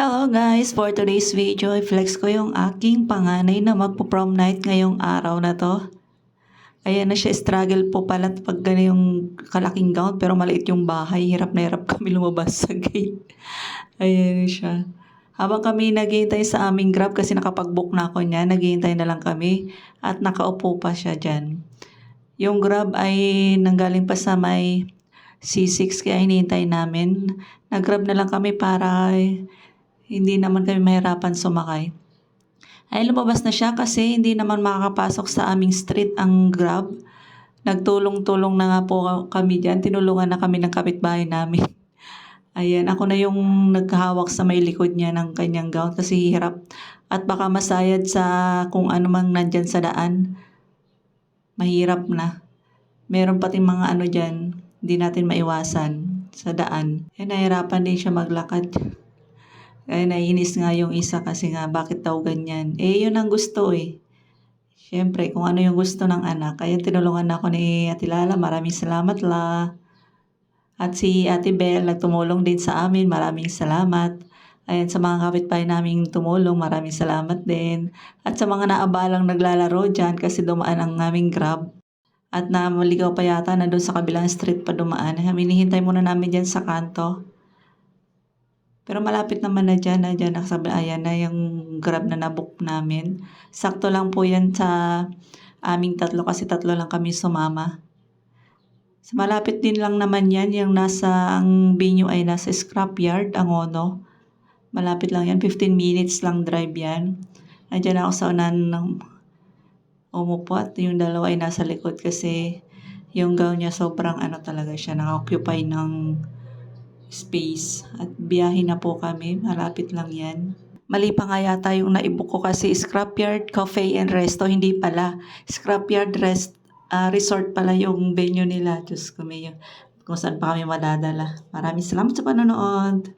Hello guys! For today's video, i-flex ko yung aking panganay na magpo-prom night ngayong araw na to. Ayan na siya, struggle po pala pag gano'n yung kalaking gown pero maliit yung bahay. Hirap na hirap kami lumabas sa gate. Ayan siya. Habang kami naghihintay sa aming Grab kasi nakapag-book na ako niya, naghihintay na lang kami at nakaupo pa siya dyan. Yung Grab ay nanggaling pa sa may C6 kaya hinihintay namin. Nag-Grab na lang kami para hindi naman kami mahirapan sumakay. Ay lumabas na siya kasi hindi naman makakapasok sa aming street ang Grab. Nagtulong-tulong na nga po kami dyan. Tinulungan na kami ng kapitbahay namin. Ayan, ako na yung naghahawak sa may likod niya ng kanyang gown kasi hirap. At baka masayad sa kung ano mang nandyan sa daan. Mahirap na. Meron pati mga ano dyan, hindi natin maiwasan sa daan. Eh, nahirapan din siya maglakad. Ay, naiinis nga yung isa kasi nga bakit daw ganyan. Eh, yun ang gusto eh. Siyempre, kung ano yung gusto ng anak. Kaya tinulungan ako ni Ate Lala. Maraming salamat la. At si Ate Belle nagtumulong din sa amin. Maraming salamat. Ayan, sa mga kapitbahay naming tumulong, maraming salamat din. At sa mga naabalang naglalaro dyan kasi dumaan ang aming Grab. At namaligaw pa yata na doon sa kabilang street pa dumaan. Hinihintay muna namin dyan sa kanto. Pero malapit naman na dyan, nakasabi, ayan na yung Grab na nabook namin. Sakto lang po yan sa aming tatlo kasi tatlo lang kami sumama. So, malapit din lang naman yan, yung ang venue ay nasa scrapyard, Angono. Malapit lang yan, 15 minutes lang drive yan. Nandiyan ako sa unan ng umupo at yung dalawa ay nasa likod kasi yung gown niya sobrang ano talaga siya, naka-occupy ng space at biyahe na po kami, malapit lang yan. Mali pa nga yata yung naibook ko kasi Scrapyard Cafe and Resto, hindi pala. Scrapyard Resort pala yung venue nila. Diyos ko, kung saan pa kami madadala. Maraming salamat sa panonood.